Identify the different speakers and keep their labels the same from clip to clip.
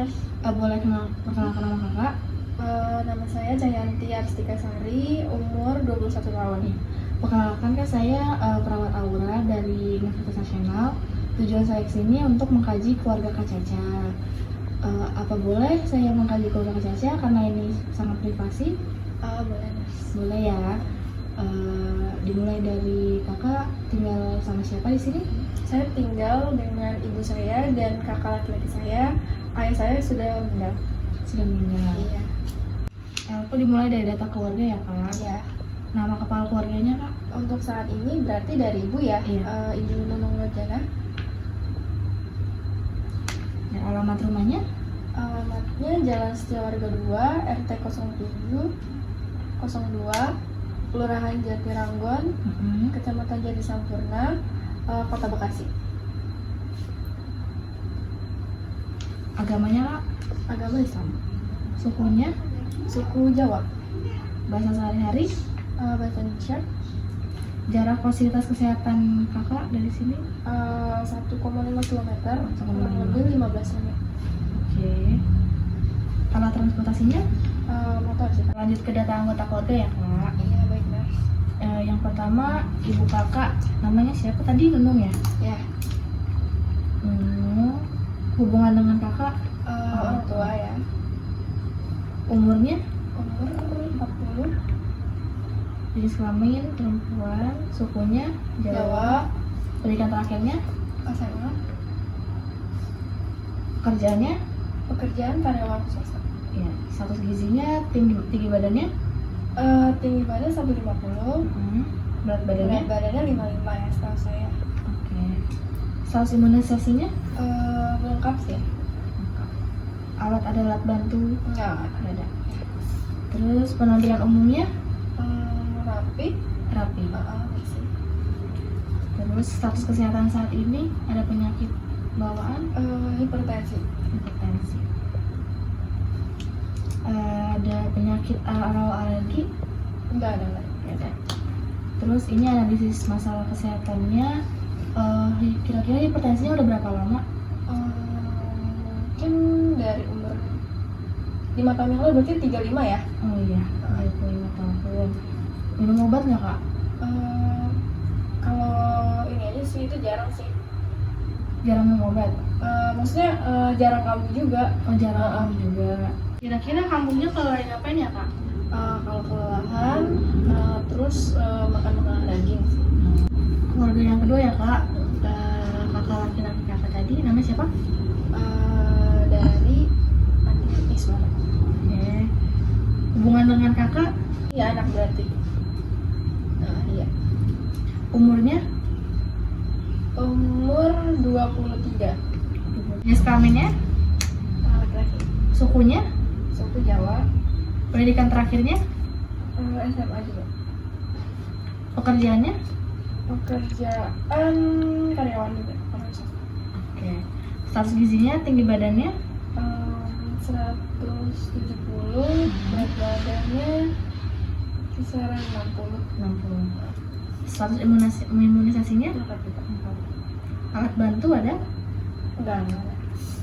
Speaker 1: Mas.
Speaker 2: Boleh perkenalkan nama kakak?
Speaker 1: Nama saya Cayanti Arstika Sari, umur 21 tahun.
Speaker 2: Perkenalkan, kan saya perawat Aura dari Universitas Nasional. Tujuan saya kesini untuk mengkaji keluarga Kak Caca. Apa boleh saya mengkaji keluarga Kak Caca karena ini sangat privasi?
Speaker 1: Boleh Mas.
Speaker 2: Boleh ya. Dimulai dari kakak tinggal sama siapa di sini?
Speaker 1: Saya tinggal dengan ibu saya dan kakak laki-laki saya. Ayah saya sudah meninggal.
Speaker 2: Sudah meninggal.
Speaker 1: Iya.
Speaker 2: Aku dimulai dari data keluarga ya kak.
Speaker 1: Ya.
Speaker 2: Nama kepala keluarganya kak?
Speaker 1: Untuk saat ini berarti dari ibu ya.
Speaker 2: Iya.
Speaker 1: Ibu Nunung Nurjana.
Speaker 2: Dan alamat rumahnya?
Speaker 1: Alamatnya Jalan Setiawarga 2, RT 07 02, Kelurahan Jatiranggon, Kecamatan Jadi Sampurna, Kota Bekasi.
Speaker 2: Agamanya kak?
Speaker 1: Agama Islam.
Speaker 2: Sukunya?
Speaker 1: Suku Jawa.
Speaker 2: Bahasa sehari-hari?
Speaker 1: Bahasa Indonesia.
Speaker 2: Jarak fasilitas kesehatan kakak dari sini?
Speaker 1: 1,5 km, kurang
Speaker 2: 1,5.
Speaker 1: lebih 15 menit.
Speaker 2: Oke. Alat transportasinya?
Speaker 1: Motor sih.
Speaker 2: Lanjut ke data anggota keluarga ya kak.
Speaker 1: Iya, baik Mas.
Speaker 2: Yang pertama, ibu kakak namanya siapa tadi? Nunung ya?
Speaker 1: Ya.
Speaker 2: Hubungan dengan kakak?
Speaker 1: Orang tua ya.
Speaker 2: Umurnya?
Speaker 1: Umur 40.
Speaker 2: Jenis kelamin perempuan. Sukunya
Speaker 1: Jawa.
Speaker 2: Pendidikan terakhirnya?
Speaker 1: SMA.
Speaker 2: Pekerjaannya?
Speaker 1: Pekerjaan karyawan swasta.
Speaker 2: Ya. Status gizinya? Tinggi badannya?
Speaker 1: Tinggi badan 150.
Speaker 2: Berat badannya?
Speaker 1: Berat badannya 55 ya setahu saya.
Speaker 2: Oke. Status imunisasinya?
Speaker 1: Lengkap sih.
Speaker 2: Ada alat bantu?
Speaker 1: Enggak.
Speaker 2: Ada. Terus penampilan umumnya?
Speaker 1: Rapi.
Speaker 2: Rapi.
Speaker 1: Bersih.
Speaker 2: Terus status kesehatan saat ini ada penyakit bawaan?
Speaker 1: Hipertensi.
Speaker 2: Hipertensi. Ada penyakit atau alergi?
Speaker 1: Enggak ada.
Speaker 2: Ada. Terus ini analisis masalah kesehatannya. Kira-kira hipertensinya udah berapa lama?
Speaker 1: Mungkin dari umur 5 tahun yang lalu, berarti 35 ya?
Speaker 2: Oh iya, 25 tahun. Minum obat nggak kak?
Speaker 1: Kalau ini aja sih, itu jarang sih.
Speaker 2: Jarang minum obat?
Speaker 1: Maksudnya jarang kambuh juga.
Speaker 2: Oh jarang kambuh juga. Kira-kira kambuhnya kalau lagi ngapain ya kak?
Speaker 1: Kalau kelelahan, terus makan makanan daging sih.
Speaker 2: Keluarga yang kedua ya kak, kakak laki-laki kakak tadi, namanya siapa?
Speaker 1: Dari Andi Iswara.
Speaker 2: Oke. Hubungan dengan kakak?
Speaker 1: Iya, anak berarti. Iya.
Speaker 2: Umurnya?
Speaker 1: Umur 23.
Speaker 2: Jenis kelaminnya?
Speaker 1: Laki-laki.
Speaker 2: Sukunya?
Speaker 1: Suku Jawa.
Speaker 2: Pendidikan terakhirnya?
Speaker 1: SMA juga.
Speaker 2: Pekerjaannya?
Speaker 1: Pekerjaan karyawan juga.
Speaker 2: Oke. Status gizinya, tinggi badannya?
Speaker 1: 170, berat badannya kisaran 60.
Speaker 2: 60. Status imunisasinya?
Speaker 1: Lengkap juga.
Speaker 2: Alat bantu ada?
Speaker 1: Enggak ada.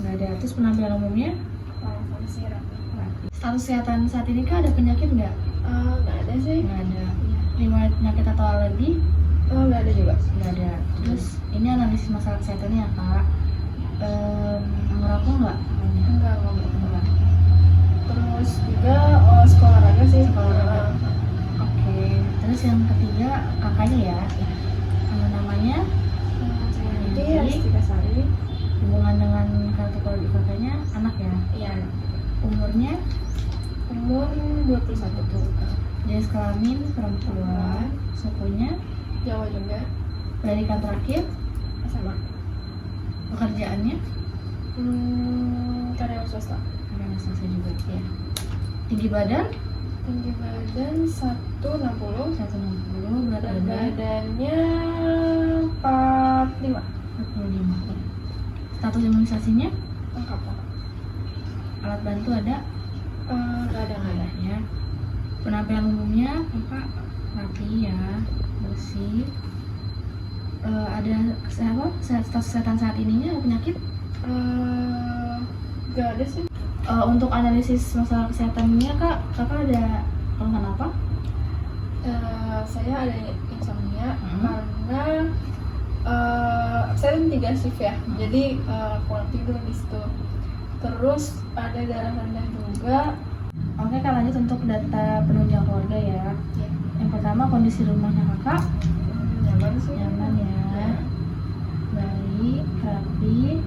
Speaker 2: Nggak ada. Terus penampilan umumnya?
Speaker 1: Kondisi rapi.
Speaker 2: Status kesehatan saat ini kak ada penyakit nggak?
Speaker 1: Nggak ada sih.
Speaker 2: Nggak ada.
Speaker 1: Iya.
Speaker 2: Riwayat penyakit atau alergi?
Speaker 1: Nggak ada juga.
Speaker 2: Nggak ada. Terus ini analisis masalah kesehatannya ya kak. Ngerokok nggak?
Speaker 1: Enggak berubah. Terus juga sekolah olahraga sih.
Speaker 2: Sekolah olahraga. Oke. Terus yang ketiga kakaknya ya. Namanya?
Speaker 1: Jadi Arstika Sari.
Speaker 2: Hubungan dengan kartu keluarga kakaknya anak ya?
Speaker 1: Iya.
Speaker 2: Umurnya?
Speaker 1: Umur 21 tuh.
Speaker 2: Jenis kelamin perempuan. Sukunya?
Speaker 1: Jawa juga.
Speaker 2: Pendidikan terakhir?
Speaker 1: SMA.
Speaker 2: Pekerjaannya?
Speaker 1: Karyawan swasta.
Speaker 2: Karyawan swasta juga ya. Tinggi badan?
Speaker 1: Tinggi badan 160.
Speaker 2: 160. Berat badan?
Speaker 1: Badannya 45.
Speaker 2: 45. Status imunisasinya?
Speaker 1: Lengkap.
Speaker 2: Alat bantu ada?
Speaker 1: Nggak ada.
Speaker 2: Ya. Penampilan umumnya kakak rapi ya, bersih. Ada status kesehatan saat ininya ada penyakit?
Speaker 1: Gak ada sih.
Speaker 2: Untuk analisis masalah kesehatannya kakak ada keluhan apa?
Speaker 1: Saya ada insomnia karena saya kan 3 shift ya, jadi kurang tidur di situ. Terus ada darah rendah juga.
Speaker 2: Oke, kak lanjut untuk data penunjang keluarga ya.
Speaker 1: Ya.
Speaker 2: Yang pertama kondisi rumahnya kakak
Speaker 1: Nyaman sih.
Speaker 2: nyaman ya, baik, rapi.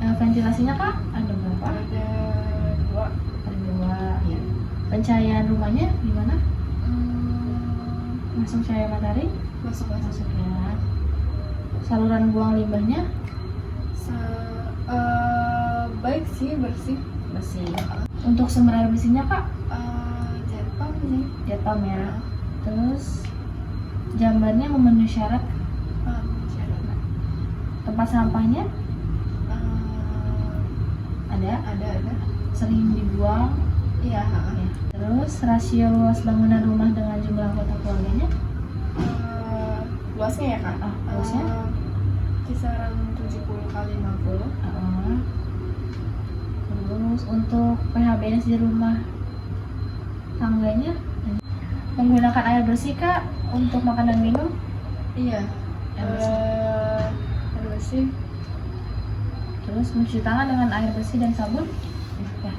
Speaker 2: Ventilasinya kak ada berapa?
Speaker 1: Ada 2.
Speaker 2: Ada 2.
Speaker 1: Ya.
Speaker 2: Pencahayaan rumahnya gimana?
Speaker 1: Hmm,
Speaker 2: Masuk cahaya matahari?
Speaker 1: masuk.
Speaker 2: Masuk ya. Saluran buang limbahnya
Speaker 1: Baik sih, bersih.
Speaker 2: bersih. Untuk sumber air bersihnya kak
Speaker 1: Jet pump sih.
Speaker 2: jet pump ya. Terus jambannya memenuhi syarat.
Speaker 1: Syarat.
Speaker 2: Tempat sampahnya ada, sering dibuang.
Speaker 1: Iya.
Speaker 2: Ya. Terus rasio luas bangunan rumah dengan jumlah anggota keluarganya
Speaker 1: Luasnya ya kak?
Speaker 2: Luasnya
Speaker 1: Kisaran 70 kali 50.
Speaker 2: Terus untuk PHBS di rumah tangganya menggunakan air bersih kak untuk makan dan minum.
Speaker 1: Iya.
Speaker 2: Air bersih.
Speaker 1: Air bersih.
Speaker 2: Terus mencuci tangan dengan air bersih dan sabun. Ya.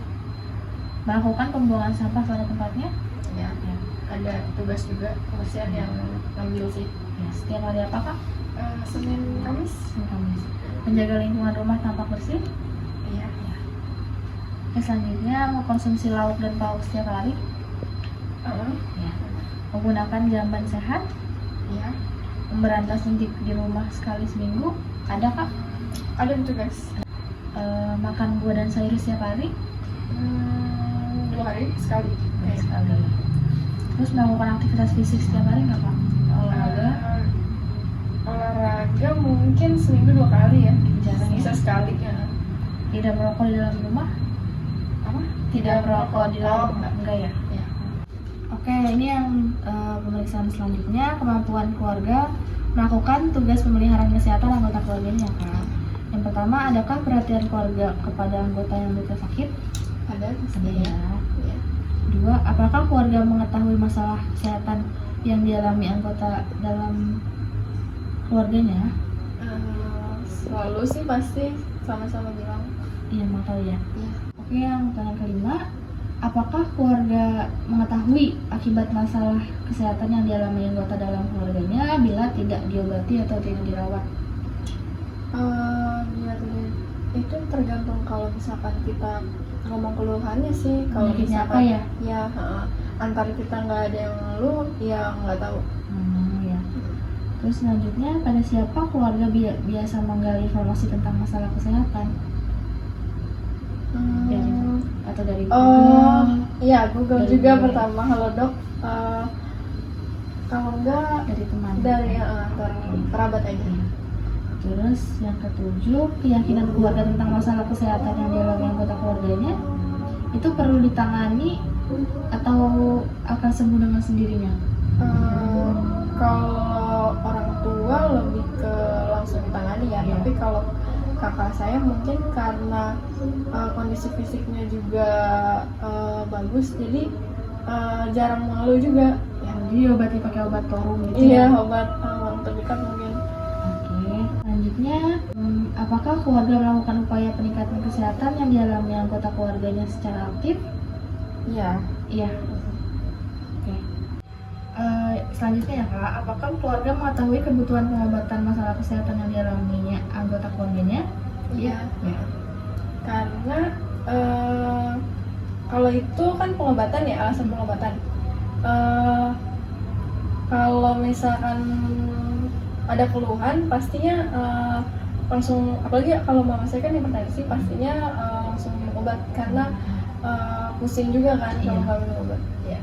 Speaker 2: Melakukan pembuangan sampah pada tempatnya.
Speaker 1: Ya.
Speaker 2: Ya.
Speaker 1: Ada tugas juga kebersihan yang ngambil sih.
Speaker 2: Ya. Setiap hari apa kak?
Speaker 1: Senin Kamis.
Speaker 2: Kamis. Menjaga lingkungan rumah tampak bersih.
Speaker 1: Iya.
Speaker 2: Oke, selanjutnya mengkonsumsi lauk dan pauk setiap hari. Ya. Menggunakan jamban sehat.
Speaker 1: Iya.
Speaker 2: Memberantas intip di rumah sekali seminggu. Ada kak?
Speaker 1: Ada tugas.
Speaker 2: Makan buah dan sayur setiap hari.
Speaker 1: 2 hari sekali.
Speaker 2: Sekali. Terus melakukan aktivitas fisik setiap hari nggak pak? Olahraga?
Speaker 1: Olahraga mungkin seminggu 2 kali ya.
Speaker 2: Jarang ya?
Speaker 1: Bisa sekali ya.
Speaker 2: Tidak merokok di dalam rumah?
Speaker 1: Apa?
Speaker 2: Tidak merokok di dalam rumah?
Speaker 1: enggak.
Speaker 2: Enggak ya?
Speaker 1: Ya.
Speaker 2: Oke, ini yang pemeriksaan selanjutnya, kemampuan keluarga melakukan tugas pemeliharaan kesehatan anggota keluarganya kak. Yang pertama, adakah perhatian keluarga kepada anggota yang berita sakit?
Speaker 1: Ada
Speaker 2: Ada ya.
Speaker 1: Ya.
Speaker 2: 2, apakah keluarga mengetahui masalah kesehatan yang dialami anggota dalam keluarganya?
Speaker 1: Selalu sih pasti sama-sama bilang.
Speaker 2: Iya, mau tahu ya.
Speaker 1: Iya.
Speaker 2: Oke, yang pertanyaan kelima, apakah keluarga mengetahui akibat masalah kesehatan yang dialami anggota dalam keluarganya bila tidak diobati atau tidak dirawat?
Speaker 1: Bila tidak, itu tergantung kalau misalkan kita ngomong keluhannya sih. Kalau
Speaker 2: Penyakitnya
Speaker 1: misalkan
Speaker 2: apa ya?
Speaker 1: Ya, antara kita nggak ada yang ngeluh, ya nggak tahu.
Speaker 2: Ya. Terus selanjutnya, pada siapa keluarga biasa menggali informasi tentang masalah kesehatan? Atau dari Google?
Speaker 1: Iya, Google
Speaker 2: Dari
Speaker 1: juga
Speaker 2: Google.
Speaker 1: Pertama. Halo dok. Kalau enggak
Speaker 2: Dari teman?
Speaker 1: dari kerabat aja.
Speaker 2: Terus yang ketujuh, keyakinan keluarga tentang masalah kesehatan yang dialami anggota keluarganya itu perlu ditangani atau akan sembuh dengan sendirinya?
Speaker 1: Kalau orang tua lebih ke langsung ditangani ya,
Speaker 2: Iya.
Speaker 1: tapi kalau kakak saya mungkin karena kondisi fisiknya juga bagus, jadi jarang mengeluh juga. Ya.
Speaker 2: Jadi obati pakai obat torum gitu
Speaker 1: Iya,
Speaker 2: ya?
Speaker 1: obat terdekat mungkin.
Speaker 2: Oke. Selanjutnya, apakah keluarga melakukan upaya peningkatan kesehatan yang dialami anggota keluarganya secara aktif?
Speaker 1: Iya.
Speaker 2: Iya. Oke. Selanjutnya ya kak, apakah keluarga mengetahui kebutuhan pengobatan masalah kesehatan yang dialaminya anggota keluarganya?
Speaker 1: Iya.
Speaker 2: Ya.
Speaker 1: Karena kalau itu kan pengobatan ya, alasan pengobatan. Kalau misalkan ada keluhan, pastinya langsung, apalagi kalau mama saya kan hipertensi, pastinya langsung minum obat karena pusing juga kan kalau
Speaker 2: Iya.
Speaker 1: nggak minum obat. Ya.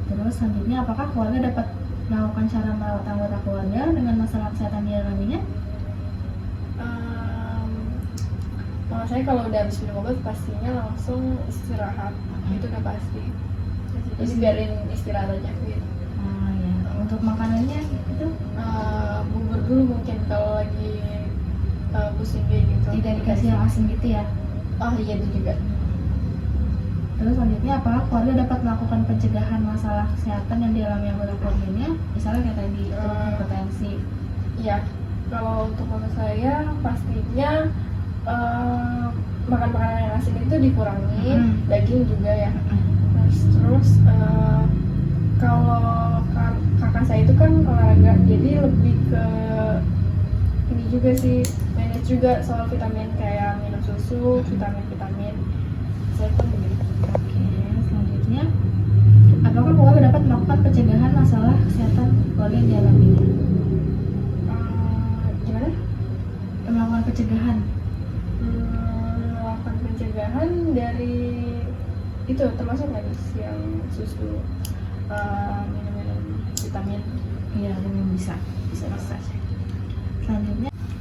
Speaker 2: Terus selanjutnya, apakah keluarga dapat melakukan cara merawat anggota keluarga dengan masalah kesehatan dialaminya?
Speaker 1: Mama saya kalau udah habis minum obat pastinya langsung istirahat, itu udah pasti. Jadi biarin istirahat aja gitu.
Speaker 2: Ya. Untuk makanannya itu?
Speaker 1: Bubur dulu mungkin kalau lagi pusing kayak gitu.
Speaker 2: Tidak dikasih yang asing gitu ya.
Speaker 1: Oh iya itu juga.
Speaker 2: Terus selanjutnya, apakah keluarga dapat melakukan pencegahan masalah kesehatan yang dialami anggota keluarganya? Misalnya kayak tadi, hipertensi.
Speaker 1: Iya, kalau untuk mama saya pastinya makan makanan yang asin itu dikurangin, daging juga ya. Terus kalau kakak saya itu kan olahraga, jadi lebih ke ini juga sih, manage juga soal vitamin kayak minum susu, vitamin saya pun begitu.
Speaker 2: Oke, selanjutnya, apakah keluarga dapat melakukan pencegahan masalah kesehatan keluarga yang dialaminya?
Speaker 1: Gimana?
Speaker 2: Melakukan pencegahan.
Speaker 1: Melakukan pencegahan dari itu termasuk nggak sih yang susu, minum vitamin?
Speaker 2: Iya, bisa.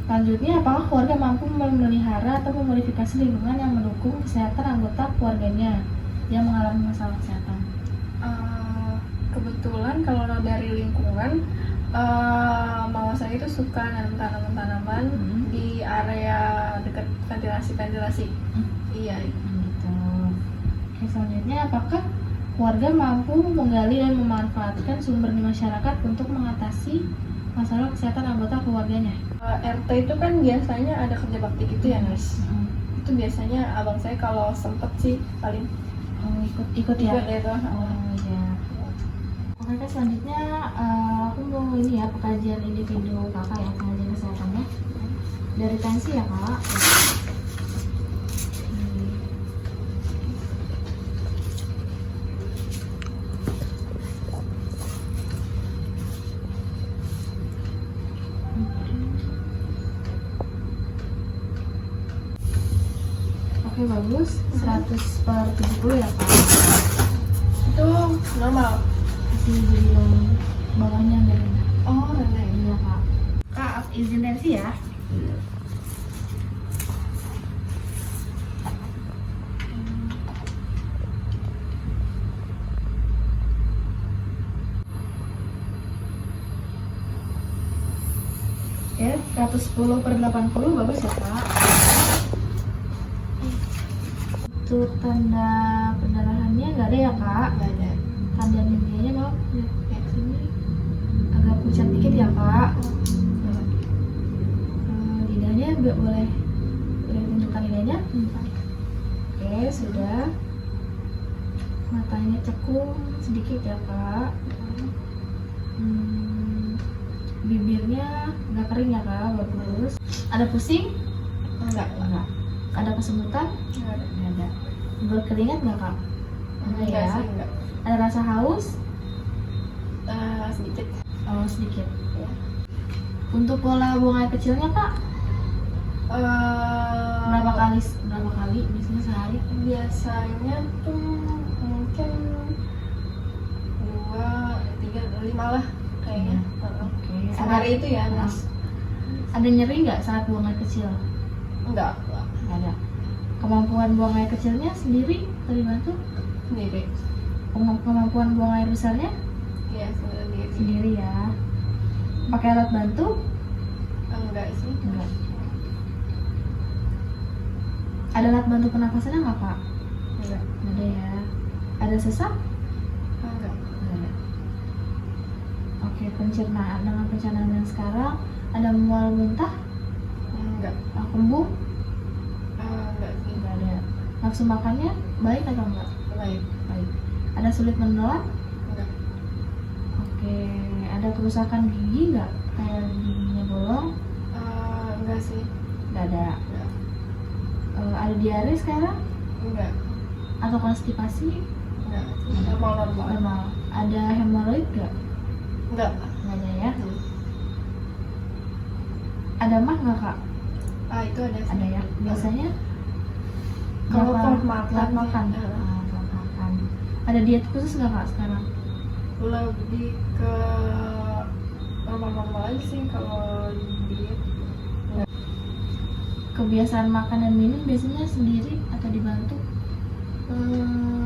Speaker 2: Selanjutnya, apakah keluarga mampu memelihara atau memodifikasi lingkungan yang mendukung kesehatan anggota keluarganya yang mengalami masalah kesehatan?
Speaker 1: Kebetulan kalau dari lingkungan, mama saya itu suka nanam tanaman-tanaman di area dekat ventilasi. Iya.
Speaker 2: Gitu. Oke, selanjutnya, apakah keluarga mampu menggali dan memanfaatkan sumber di masyarakat untuk mengatasi masalah kesehatan anggota keluarganya?
Speaker 1: RT itu kan biasanya ada kerja bakti gitu ya, Nes. Itu biasanya abang saya kalau sempet sih paling
Speaker 2: ikut ya.
Speaker 1: itu.
Speaker 2: Ya. Oke, selanjutnya aku mau ini ya, pengkajian individu kakak ya, pengkajian kesehatannya dari tensi ya kak. Oke, bagus. 100/70 ya kak.
Speaker 1: Itu normal.
Speaker 2: Masih di bawahnya nggak rendah.
Speaker 1: Oh, rendah ya.
Speaker 2: Iya kak. Kak, izin tensi ya. Oke, 110/80 bagus ya kak. Itu tanda pendarahannya nggak ada ya kak.
Speaker 1: Nggak ada.
Speaker 2: Tanda ininya mau lihat sini agak pucat dikit ya kak. Lidahnya boleh tunjukkan lidahnya. Oke, sudah. Matanya cekung sedikit ya kak. Bibirnya nggak kering ya kak, bagus. Ada pusing?
Speaker 1: Enggak.
Speaker 2: Ada kesemutan?
Speaker 1: Nggak ada.
Speaker 2: Nggak ada. Berkeringat nggak kak? Enggak ya.
Speaker 1: Sih, enggak.
Speaker 2: Ada rasa haus?
Speaker 1: Sedikit.
Speaker 2: Oh, sedikit.
Speaker 1: Ya.
Speaker 2: Untuk pola buang air kecilnya kak? Berapa kali biasanya sehari?
Speaker 1: Biasanya tuh mungkin 2, 3, 5 lah kayaknya.
Speaker 2: Oke.
Speaker 1: Sehari itu ya, Mas?
Speaker 2: Ada nyeri nggak saat buang air kecil?
Speaker 1: Enggak.
Speaker 2: Nggak ada. Kemampuan buang air kecilnya sendiri atau dibantu?
Speaker 1: Sendiri.
Speaker 2: Kemampuan buang air besarnya?
Speaker 1: Iya, sendiri.
Speaker 2: Sendiri ya. Pakai alat bantu?
Speaker 1: Enggak sih.
Speaker 2: Enggak. Ada alat bantu pernapasannya nggak kak?
Speaker 1: Enggak.
Speaker 2: Nggak ada ya. Ada sesak?
Speaker 1: Enggak.
Speaker 2: Nggak ada. Oke, pencernaan. Dengan pencernaan yang sekarang, ada mual muntah?
Speaker 1: Enggak.
Speaker 2: Kembung?
Speaker 1: Enggak sih.
Speaker 2: Nggak ada. Nafsu makannya baik atau enggak?
Speaker 1: Baik.
Speaker 2: Baik. Ada sulit menelan?
Speaker 1: Enggak.
Speaker 2: Oke. Ada kerusakan gigi nggak? Kayak giginya bolong?
Speaker 1: Enggak sih.
Speaker 2: Nggak ada.
Speaker 1: Enggak.
Speaker 2: Ada diare sekarang?
Speaker 1: Enggak.
Speaker 2: Atau konstipasi?
Speaker 1: Enggak. Normal.
Speaker 2: Normal. Ada hemoroid nggak?
Speaker 1: Enggak.
Speaker 2: Nggak ada ya. Ada mah nggak kak?
Speaker 1: Itu ada sih.
Speaker 2: Ada ya. Biasanya
Speaker 1: Kalau
Speaker 2: berapa-
Speaker 1: telat
Speaker 2: telat
Speaker 1: makan
Speaker 2: makan.
Speaker 1: sih.
Speaker 2: Telat makan. Ada diet khusus nggak kak sekarang?
Speaker 1: Lebih ke normal aja sih kalau diet.
Speaker 2: Kebiasaan makan dan minum biasanya sendiri atau dibantu?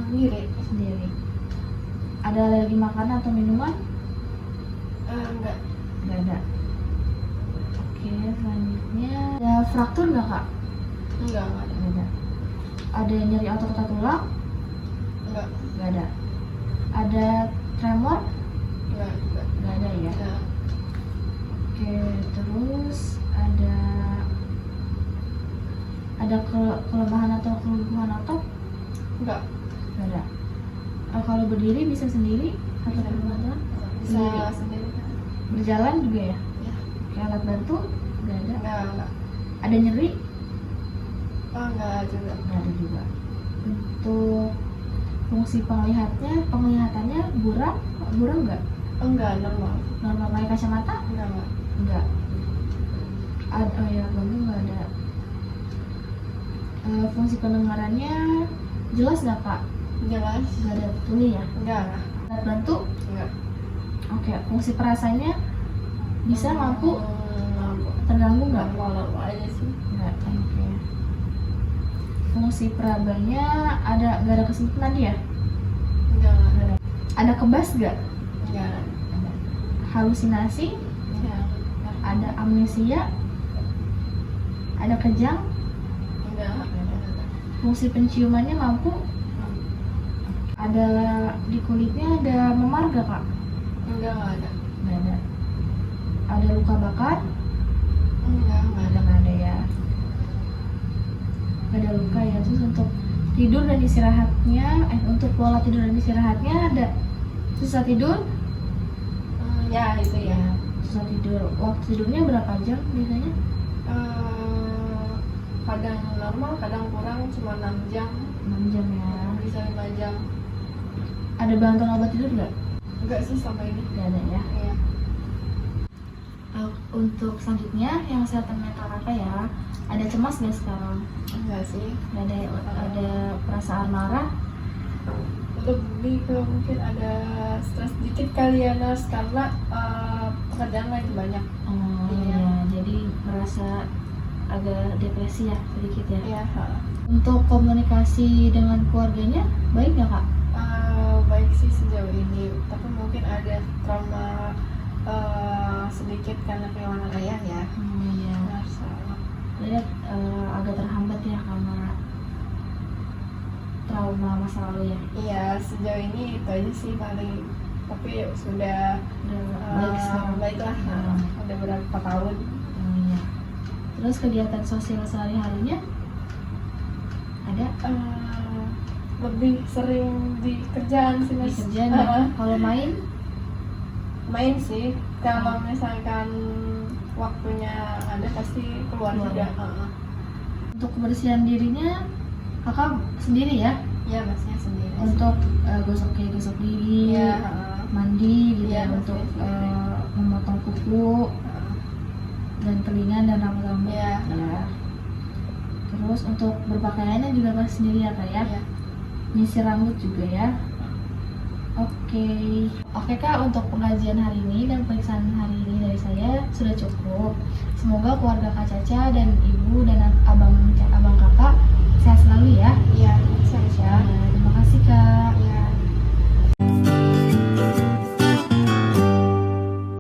Speaker 1: Sendiri.
Speaker 2: Sendiri. Ada alergi makanan atau minuman?
Speaker 1: Enggak.
Speaker 2: Nggak ada. Oke, selanjutnya ada fraktur nggak kak?
Speaker 1: Enggak ada.
Speaker 2: Nggak ada. Ada nyeri otot tulang?
Speaker 1: Enggak.
Speaker 2: Nggak ada. Ada tremor?
Speaker 1: Enggak juga.
Speaker 2: Nggak ada ya.
Speaker 1: Enggak.
Speaker 2: Oke, terus ada kelemahan atau kelumpuhan otot?
Speaker 1: Enggak.
Speaker 2: Nggak ada. Kalau berdiri bisa sendiri atau
Speaker 1: Bisa.
Speaker 2: kelumpuhan tulang?
Speaker 1: Bisa
Speaker 2: Sendiri.
Speaker 1: sendiri kan?
Speaker 2: Berjalan juga ya?
Speaker 1: Ya.
Speaker 2: Kayak alat bantu? Nggak ada.
Speaker 1: Enggak.
Speaker 2: Ada nyeri?
Speaker 1: Oh, enggak juga.
Speaker 2: Nggak ada juga. Untuk fungsi penglihatannya buram nggak?
Speaker 1: Enggak, normal.
Speaker 2: Normal pakai kacamata?
Speaker 1: Enggak.
Speaker 2: Enggak. Oh ya, bangku nggak ada. Fungsi pendengarannya jelas nggak kak?
Speaker 1: Jelas.
Speaker 2: Nggak ada tuli ya?
Speaker 1: Enggak.
Speaker 2: Alat bantu?
Speaker 1: Enggak.
Speaker 2: Oke, fungsi perasaannya bisa mampu
Speaker 1: Mampu.
Speaker 2: terganggu nggak?
Speaker 1: Normal aja sih.
Speaker 2: Nggak. Oke. Fungsi perabanya nggak ada kesentuhan tadi ya?
Speaker 1: Enggak.
Speaker 2: Nggak ada. Ada kebas nggak?
Speaker 1: Enggak.
Speaker 2: Ada. Halusinasi?
Speaker 1: Ya.
Speaker 2: Ada amnesia? Ada kejang?
Speaker 1: Enggak.
Speaker 2: Fungsi penciumannya mampu? Ada di kulitnya ada memar gak kak?
Speaker 1: Enggak ada.
Speaker 2: Nggak ada. Ada luka bakar?
Speaker 1: Enggak ada.
Speaker 2: Nggak ada ya. Nggak ada luka ya. Terus untuk tidur dan istirahatnya, untuk pola tidur dan istirahatnya ada susah tidur?
Speaker 1: Ya, itu ya.
Speaker 2: Susah tidur. Waktu tidurnya berapa jam biasanya?
Speaker 1: Kadang normal, kadang kurang, cuma 6 jam.
Speaker 2: 6 jam ya.
Speaker 1: Bisa 5 jam.
Speaker 2: Ada bantuan obat tidur nggak?
Speaker 1: Enggak sih sama ini.
Speaker 2: Nggak ada ya.
Speaker 1: Iya.
Speaker 2: Untuk selanjutnya yang kesehatan mental kakak ya, ada cemas nggak sekarang?
Speaker 1: Enggak sih.
Speaker 2: Nggak ada. Ada perasaan marah?
Speaker 1: Lebih ke mungkin ada stres dikit kali ya, Nas, karena pekerjaan lagi banyak.
Speaker 2: Oh
Speaker 1: Iya.
Speaker 2: iya, jadi merasa agak depresi ya sedikit ya.
Speaker 1: Iya.
Speaker 2: Untuk komunikasi dengan keluarganya baik nggak kak?
Speaker 1: Baik sih sejauh ini, tapi mungkin ada trauma sedikit karena kehilangan ayah ya.
Speaker 2: Iya. Jadi agak terhambat ya karena trauma masa lalu ya.
Speaker 1: Iya, sejauh ini itu aja sih paling. Tapi sudah
Speaker 2: Udah baik sekarang.
Speaker 1: baiklah. Udah berapa tahun.
Speaker 2: Oh, iya. Terus kegiatan sosial sehari-harinya ada?
Speaker 1: Lebih sering di kerjaan sih,
Speaker 2: Di
Speaker 1: Mas.
Speaker 2: kerjaan ya? Kalau main?
Speaker 1: Main sih. Kalau misalkan waktunya ada pasti keluar
Speaker 2: Keluar
Speaker 1: juga.
Speaker 2: ya? Untuk kebersihan dirinya kakak sendiri ya?
Speaker 1: Iya, Masnya sendiri.
Speaker 2: Untuk gosok gigi,
Speaker 1: Iya.
Speaker 2: mandi gitu
Speaker 1: Iya,
Speaker 2: ya, untuk
Speaker 1: sendiri.
Speaker 2: memotong kuku dan telinga dan rambut-rambut
Speaker 1: Iya.
Speaker 2: ya. Terus untuk berpakaiannya juga pasti sendiri ya kak ya?
Speaker 1: Iya.
Speaker 2: Nyisir rambut juga ya. Oke kak, untuk pengajian hari ini dan pemeriksaan hari ini dari saya sudah cukup. Semoga keluarga kak Caca dan ibu dan abang kakak sehat selalu ya.
Speaker 1: Iya, saya.
Speaker 2: Terima kasih kak.